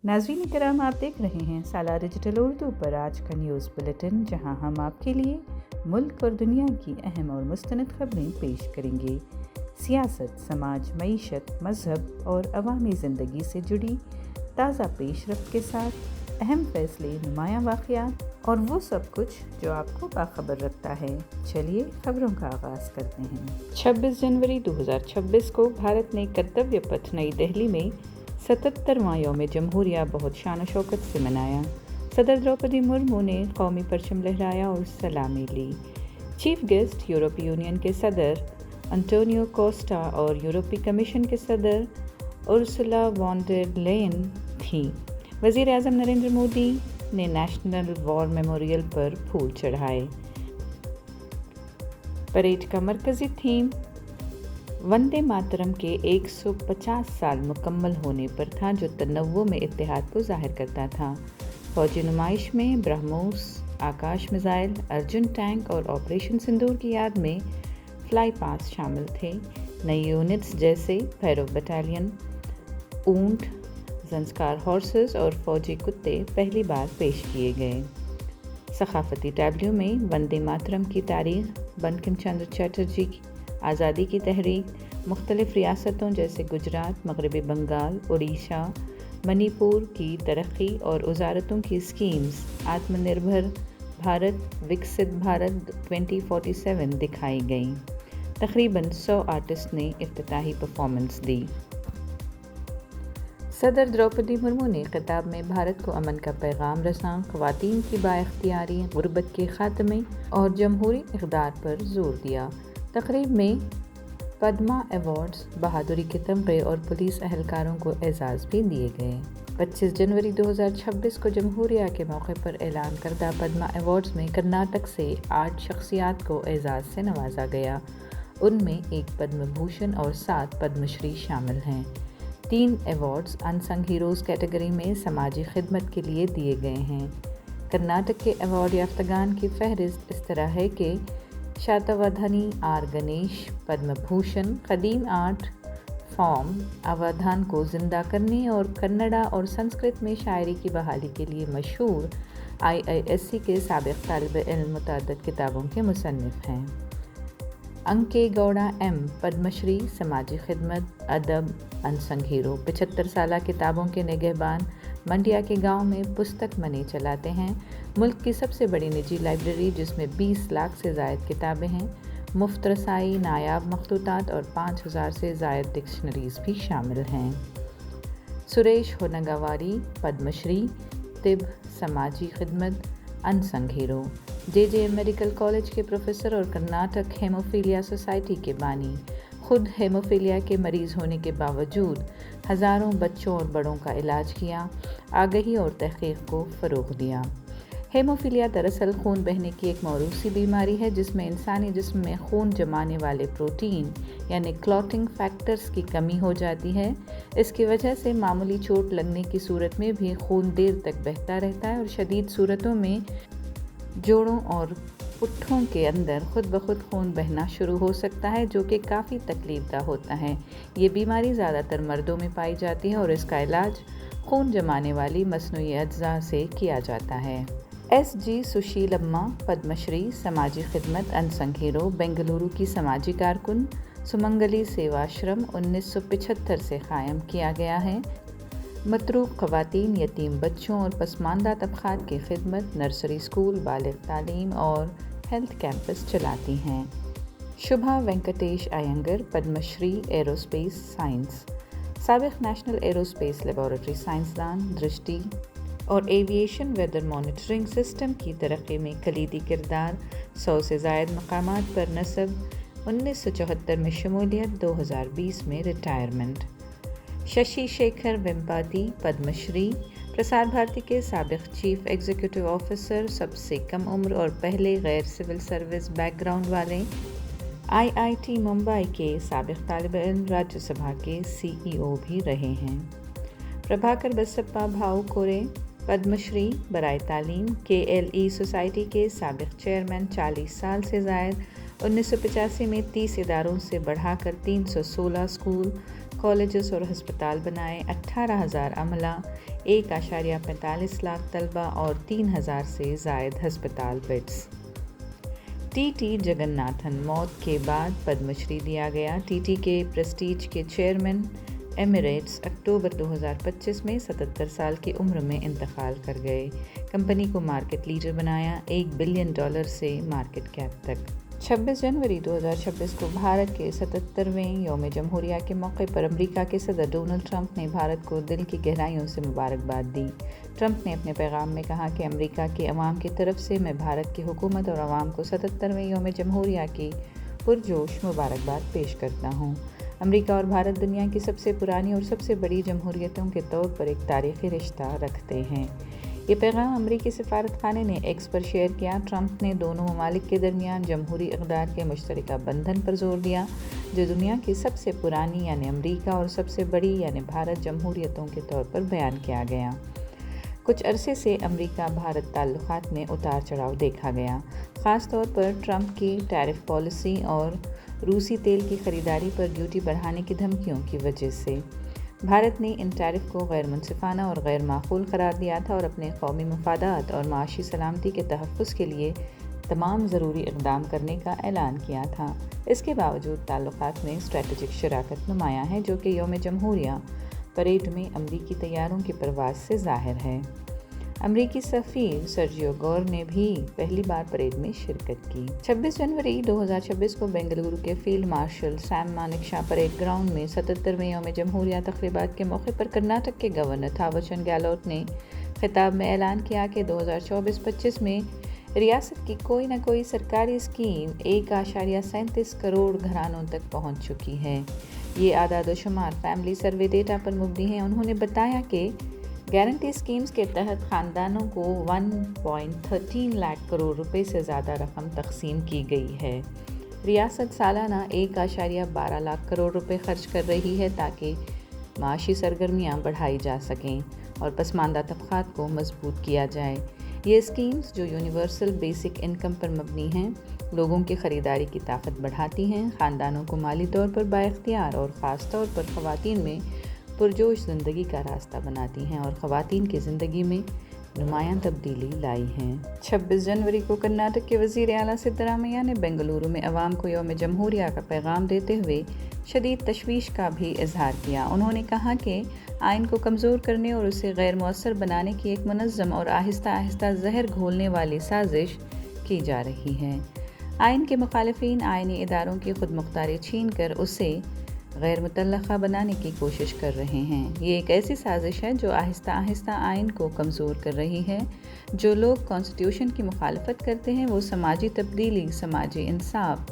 नाज़रीन करम, आप देख रहे हैं साला डिजिटल उर्दू पर आज का न्यूज़ बुलेटिन, जहां हम आपके लिए मुल्क और दुनिया की अहम और मुस्तनद खबरें पेश करेंगे। सियासत, समाज, मईशत, मज़हब और अवामी ज़िंदगी से जुड़ी ताज़ा पेशरफ्त के साथ अहम फ़ैसले, नुमायाँ वाक़यात और वो सब कुछ जो आपको बाखबर रखता है। चलिए खबरों का आगाज़ करते हैं। 26 जनवरी 2026 को भारत ने कर्तव्य पथ नई दिल्ली में 77वां यौम जमहूरिया बहुत शान और शौकत से मनाया। सदर द्रौपदी मुर्मू ने कौमी परचम लहराया और सलामी ली। चीफ गेस्ट यूरोपीय यूनियन के सदर एंटोनियो कोस्टा और यूरोपीय कमीशन के सदर उर्सुला वॉन डेर लेयन थीं। वज़ीर आज़म नरेंद्र मोदी ने नेशनल वॉर मेमोरियल पर फूल चढ़ाए। परेड का मरकज़ी थीम वंदे मातरम के 150 साल मुकम्मल होने पर था, जो तनव्वु में इत्तेहाद को ज़ाहिर करता था। फौजी नुमाइश में ब्रह्मोस आकाश मिसाइल, अर्जुन टैंक और ऑपरेशन सिंदूर की याद में फ्लाई पास शामिल थे। नई यूनिट्स जैसे भैरव बटालियन, ऊंट, ज़ंस्कार हॉर्सेस और फौजी कुत्ते पहली बार पेश किए गए। सकाफती टैब्लियों में वंदे मातरम की तारीख, बंकिम चंद्र चटर्जी की आज़ादी की तहरीक, मुख्तलिफ़ रियासतों जैसे गुजरात, मगरबी बंगाल, उड़ीसा, मणिपुर की तरक्की और वजारतों की स्कीम्स, आत्मनिर्भर भारत, विकसित भारत 2047 दिखाई गई। तकरीबन 100 आर्टिस्ट ने इफ्तिताही परफॉर्मेंस दी। सदर द्रौपदी मुर्मू ने खिताब में भारत को अमन का पैगाम रसां, ख़वातीन की बाइख्तियारी, गुर्बत के ख़ात्मे और जमहूरी इक़दार पर ज़ोर दिया। तकरीब में पद्मा अवार्ड्स, बहादुरी के तमग़े और पुलिस एहलकारों को एजाज़ भी दिए गए। 25 जनवरी 2026 को जमहूरिया के मौके पर ऐलान करदा पद्मा अवार्ड्स में कर्नाटक से 8 शख्सियात को एजाज़ से नवाजा गया। उनमें 1 पद्म भूषण और 7 पद्मश्री शामिल हैं। 3 अवार्ड्स अनसंग हीरोज़ कैटेगरी में समाजी खिदमत के लिए दिए गए हैं। कर्नाटक के अवार्ड याफ्तगान की फहरिस्त इस तरह है कि शातवाधनी आर गणेश पद्म भूषण, कदीम आर्ट फॉर्म अवधान को ज़िंदा करने और कन्नड़ा और संस्कृत में शायरी की बहाली के लिए मशहूर IISc के साबिक़ तालिब इल्म मुतअद्दिद किताबों के मुसन्निफ़ हैं। अंके गौड़ा M पद्मश्री, समाजी खिदमत, अदब, अनसंग हीरो, 75 साला किताबों के निगहबान, मंडिया के गांव में पुस्तक मनी चलाते हैं। मुल्क की सबसे बड़ी निजी लाइब्रेरी, जिसमें 20 लाख से ज़ायद किताबें हैं। मुफ्त रसाई, नायाब मखतूतात और 5000 से ज़ायद डिक्शनरीज़ भी शामिल हैं। सुरेश होनगवारी पद्मश्री, तिब, समाजी खिदमत, unsung hero. JJM medical college के प्रोफेसर और कर्नाटक हेमोफीलिया सोसाइटी के बानी। खुद हेमोफीलिया के मरीज़ होने के बावजूद हज़ारों बच्चों और बड़ों का इलाज किया, आगही और तहक़ीक़ को फ़रोग़ दिया। हेमोफीलिया दरअसल खून बहने की एक मौरूसी बीमारी है, जिसमें इंसानी जिस्म में खून जमाने वाले प्रोटीन यानी क्लॉटिंग फैक्टर्स की कमी हो जाती है। इसकी वजह से मामूली चोट लगने की सूरत में भी खून देर तक बहता रहता है और शदीद सूरतों में जोड़ों और पुट्ठों के अंदर खुद ब खुद खून बहना शुरू हो सकता है, जो कि काफ़ी तकलीफ़दा होता है। ये बीमारी ज़्यादातर मर्दों में पाई जाती है और इसका इलाज खून जमाने वाली मसनूई अज्जा से किया जाता है। SG सुशीलम्मा पद्मश्री, समाजी खिदमत, अनसंग हीरो, बेंगलुरु की समाजी कारकुन। सुमंगली सेवाश्रम 1975 से कायम किया गया है। मतरूक ख़वातीन, यतीम बच्चों और पसमानदा तबक़ात की खिदमत, नर्सरी स्कूल, बालिग़ तालीम और हेल्थ कैंपस चलाती हैं। शुभा वेंकटेश अयंगर पद्मश्री, एरोस्पेस साइंस, साबिक़ नेशनल एरोस्पेस लेबॉरेटरी साइंसदान, दृष्टि और एविएशन वेदर मॉनिटरिंग सिस्टम की तरक्की में कलीदी किरदार, 100 से ज़ायद मकामात पर नस्ब, 1974 में शमूलियत, 2020 में रिटायरमेंट। शशि शेखर वेम्पाती पद्मश्री, प्रसार भारती के साबिक़ चीफ एग्जीक्यूटिव ऑफिसर, सबसे कम उम्र और पहले गैर सिविल सर्विस बैकग्राउंड वाले। IIT मुंबई के साबिक़ तालिब इल्म, राज्यसभा के CEO भी रहे हैं। प्रभाकर बसप्पा भाऊ कोरे पद्मश्री, बराए तालीम, KLE सोसाइटी के साबिक़ चेयरमैन, 40 साल से ज़ायद, 1985 में 30 इदारों से बढ़ाकर 316 स्कूल, कॉलेजेस और हस्पताल बनाए, 18,000 अमला, 1.45 लाख तलबा और 3,000 से जायद हस्पताल बेड्स। टी जगन्नाथन मौत के बाद पद्मश्री दिया गया। टी के प्रेस्टीज के चेयरमैन एमिरेट्स अक्टूबर 2025 में 77 साल की उम्र में इंतकाल कर गए। कंपनी को मार्केट लीडर बनाया, $1 बिलियन से मार्केट कैप तक। 26 जनवरी 2026 को भारत के 77वें यौम जमहूरिया के मौके पर अमेरिका के सदर डोनाल्ड ट्रंप ने भारत को दिल की गहराइयों से मुबारकबाद दी। ट्रंप ने अपने पैगाम में कहा कि अमेरिका के अवाम की तरफ से मैं भारत की हुकूमत और अवाम को 77वें यौम जमहूरिया की पुरजोश मुबारकबाद पेश करता हूँ। अमेरिका और भारत दुनिया की सबसे पुरानी और सबसे बड़ी जमहूरियतों के तौर पर एक तारीख़ी रिश्ता रखते हैं। ये पैगाम अमरीकी सफारत खाने ने एक्स पर शेयर किया। ट्रंप ने दोनों ममालिक के दरमियान जमहूरी इक़्तिदार के मुश्तरका बंधन पर जोर दिया, जो दुनिया की सबसे पुरानी यानी अमरीका और सबसे बड़ी यानी भारत जमहूरियतों के तौर पर बयान किया गया। कुछ अरसे से अमरीका भारत ताल्लुकात में उतार चढ़ाव देखा गया, ख़ास तौर पर ट्रंप की टैरिफ पॉलिसी और रूसी तेल की ख़रीदारी पर ड्यूटी बढ़ाने की धमकियों की वजह से। भारत ने इन टैरिफ को गैर मुनसिफाना और गैर माकूल करार दिया था और अपने कौमी मफादात और माशी सलामती के तहफ़्फ़ुज़ के लिए तमाम ज़रूरी इक़दाम करने का ऐलान किया था। इसके बावजूद ताल्लुकात में स्ट्रेटजिक शराकत नुमायाँ है, जो कि यौम जमहूरिया परेड में अमरीकी तैयारों की परवाज़ से ज़ाहिर है। अमरीकी सफ़ीर सर्जियो गौर ने भी पहली बार परेड में शिरकत की। 26 जनवरी 2026 को बेंगलुरु के field marshal Sam Manekshaw parade ground में 77वें यौम जमहूरिया तक़रीबात के मौके पर कर्नाटक के गवर्नर थावरचंद गहलोत ने खिताब में ऐलान किया कि 2024-25 में रियासत की कोई न कोई सरकारी स्कीम 1.37 करोड़ घरानों तक पहुँच चुकी है। ये आदाद व शुमार फैमिली सर्वे डेटा पर मुबनी हैं। उन्होंने बताया कि गारंटी स्कीम्स के तहत ख़ानदानों को 1.13 लाख करोड़ रुपए से ज़्यादा रकम तकसीम की गई है। रियासत सालाना 1.12 लाख करोड़ रुपए खर्च कर रही है ताकि माशी सरगर्मियाँ बढ़ाई जा सकें और पसमानदा तबक़ात को मजबूत किया जाए। ये स्कीम्स जो यूनिवर्सल बेसिक इनकम पर मबनी हैं, लोगों की ख़रीदारी की ताकत बढ़ाती हैं, ख़ानदानों को माली तौर पर बाइख्तियार और ख़ास तौर पर ख़वातीन में पुरजोश ज़िंदगी का रास्ता बनाती हैं और ख़वातीन की ज़िंदगी में नुमायाँ तब्दीली लाई हैं। 26 जनवरी को कर्नाटक के वज़ीर आला सिद्धरामैया ने बेंगलुरु में अवाम को यौम जमहूरिया का पैगाम देते हुए शदीद तशवीश का भी इजहार किया। उन्होंने कहा कि आइन को कमज़ोर करने और उसे गैर मुअस्सर बनाने की एक मुनज़्ज़म और आहिस्ता आहिस्ता जहर घोलने वाली साजिश की जा रही है। आइन के मुखालिफिन आइनी इदारों की खुद मुख्तारी छीन कर उसे गैर मुतल्लक़ा बनाने की कोशिश कर रहे हैं। ये एक ऐसी साजिश है जो आहिस्ता आहिस्ता आइन को कमज़ोर कर रही है। जो लोग कॉन्स्टिट्यूशन की मुखालफत करते हैं वो समाजी तब्दीली, समाजी इंसाफ,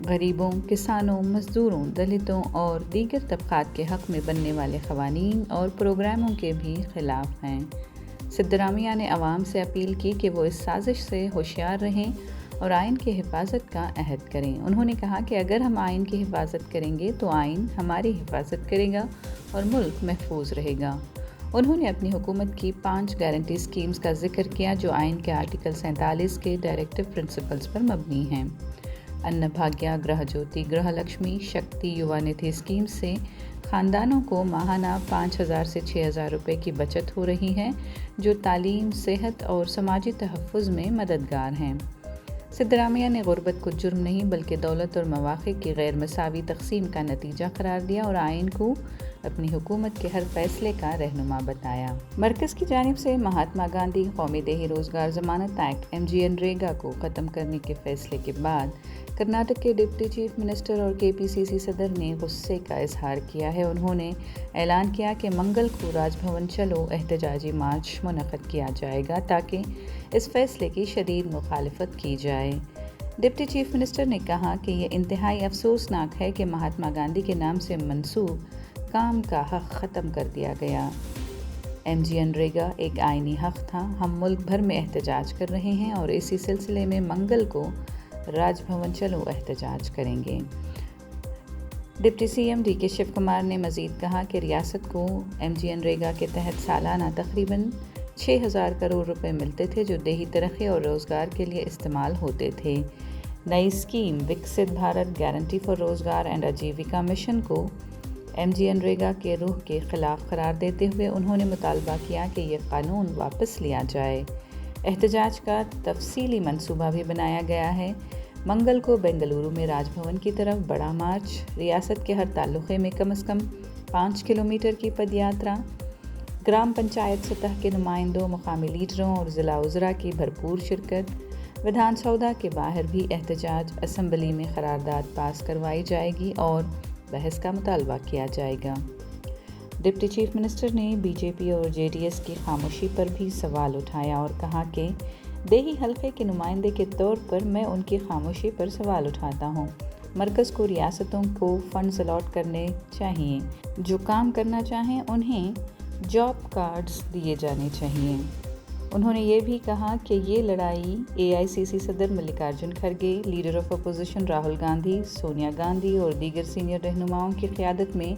गरीबों, किसानों, मज़दूरों, दलितों और दीगर तबक़ात के हक़ में बनने वाले क़वानीन और प्रोग्रामों के भी ख़िलाफ़ हैं। सिद्धरामैया ने अवाम से अपील की कि वो इस साजिश से होशियार रहें और आइन की हिफाजत का अहद करें। उन्होंने कहा कि अगर हम आइन की हिफाजत करेंगे तो आइन हमारी हिफाजत करेगा और मुल्क महफूज रहेगा। उन्होंने अपनी हुकूमत की 5 गारंटी स्कीम्स का जिक्र किया जो आइन के आर्टिकल 47 के डायरेक्टिव प्रिंसिपल्स पर मबनी हैं। अन्न भाग्य, गृह ज्योति, गृह लक्ष्मी, शक्ति, युवा निधि स्कीम से ख़ानदानों को माहाना 5,000 से 6,000 रुपये की बचत हो रही है, जो तालीम, सेहत और समाजी तहफ़्फ़ुज़ में मददगार हैं। सिद्धरामैया ने गुर्बत को जुर्म नहीं बल्कि दौलत और मौक़े की गैर मसावी तक़सीम का नतीजा करार दिया और आइन को अपनी हुकूमत के हर फैसले का रहनुमा बताया। मरकज़ की जानिब से महात्मा गांधी कौमी देही रोज़गार ज़मानत एक्ट MGNREGA को ख़त्म करने के फैसले के बाद कर्नाटक के डिप्टी चीफ मिनिस्टर और KPCC सदर ने गुस्से का इजहार किया है। उन्होंने ऐलान किया कि मंगल को राजभवन चलो एहतजाजी मार्च मुनक़्क़द किया जाएगा ताकि इस फैसले की शदीद मुखालिफत की जाए। डिप्टी चीफ मिनिस्टर ने कहा कि ये इंतहाई अफसोसनाक है कि महात्मा गांधी के नाम से मंसूब काम का हक़ ख़त्म कर दिया गया। MGNREGA एक आइनी हक़ था। हम मुल्क भर में एहतजाज कर रहे हैं और इसी सिलसिले में मंगल को राजभवन चलो एहतजाज करेंगे। Deputy CM DK Shivakumar ने मज़ीद कहा कि रियासत को MGNREGA के तहत सालाना तकरीबन 6,000 करोड़ रुपए मिलते थे जो देही तरक्की और रोज़गार के लिए इस्तेमाल होते थे। नई स्कीम विकसित भारत गारंटी फॉर रोज़गार एंड आजीविका मिशन को MGNREGA کے روح کے خلاف قرار دیتے ہوئے انہوں نے مطالبہ کیا کہ یہ قانون واپس لیا جائے۔ احتجاج کا تفصیلی منصوبہ بھی بنایا گیا ہے۔ منگل کو بنگلورو میں راج بھون کی طرف بڑا مارچ، ریاست کے ہر تعلقے میں کم از کم 5 کلومیٹر کی پدیاترا، گرام پنچایت سطح کے نمائندوں، مقامی لیڈروں اور ضلع وزراء کی بھرپور شرکت۔ ودھان سودا کے باہر بھی احتجاج، اسمبلی میں قرارداد پاس کروائی جائے گی اور بحث کا مطالبہ کیا جائے گا۔ ڈپٹی چیف منسٹر نے BJP اور JDS کی خاموشی پر بھی سوال اٹھایا اور کہا کہ دیہی حلقے کے نمائندے کے طور پر میں ان کی خاموشی پر سوال اٹھاتا ہوں۔ مرکز کو ریاستوں کو فنڈز الاٹ کرنے چاہیے، جو کام کرنا چاہیں انہیں جاب کارڈز دیے جانے چاہیے۔ انہوں نے یہ بھی کہا کہ یہ لڑائی AICC صدر Mallikarjun Kharge, leader of opposition Rahul Gandhi, Sonia Gandhi اور دیگر سینئر رہنماؤں کی قیادت میں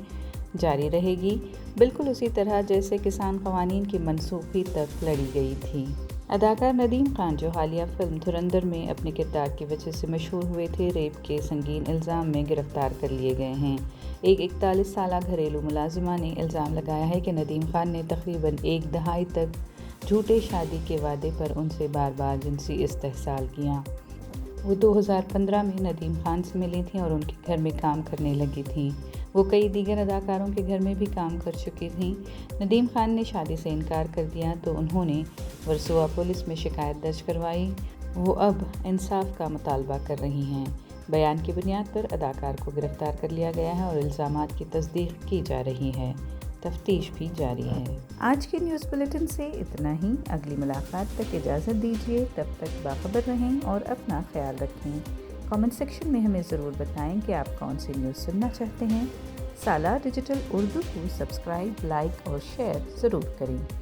جاری رہے گی، بالکل اسی طرح جیسے کسان قوانین کی منسوخی تک لڑی گئی تھی۔ اداکار ندیم خان، جو حالیہ فلم دھرندھر میں اپنے کردار کی وجہ سے مشہور ہوئے تھے، ریپ کے سنگین الزام میں گرفتار کر لیے گئے ہیں۔ ایک 41 سالہ گھریلو ملازمہ نے الزام لگایا ہے کہ ندیم خان نے تقریباً ایک دہائی تک جھوٹے شادی کے وعدے پر ان سے بار بار جنسی استحصال کیا۔ وہ 2015 میں ندیم خان سے ملی تھیں اور ان کے گھر میں کام کرنے لگی تھیں۔ وہ کئی دیگر اداکاروں کے گھر میں بھی کام کر چکی تھیں۔ ندیم خان نے شادی سے انکار کر دیا تو انہوں نے ورسووا پولیس میں شکایت درج کروائی۔ وہ اب انصاف کا مطالبہ کر رہی ہیں۔ بیان کی بنیاد پر اداکار کو گرفتار کر لیا گیا ہے اور الزامات کی تصدیق کی جا رہی ہے۔ تفتیش بھی جاری ہے۔ آج کے نیوز بلیٹن سے اتنا ہی۔ اگلی ملاقات تک اجازت دیجیے، تب تک باخبر رہیں اور اپنا خیال رکھیں۔ کامنٹ سیکشن میں ہمیں ضرور بتائیں کہ آپ کون سی نیوز سننا چاہتے ہیں۔ سالار ڈیجیٹل اردو کو سبسکرائب، لائک اور شیئر ضرور کریں۔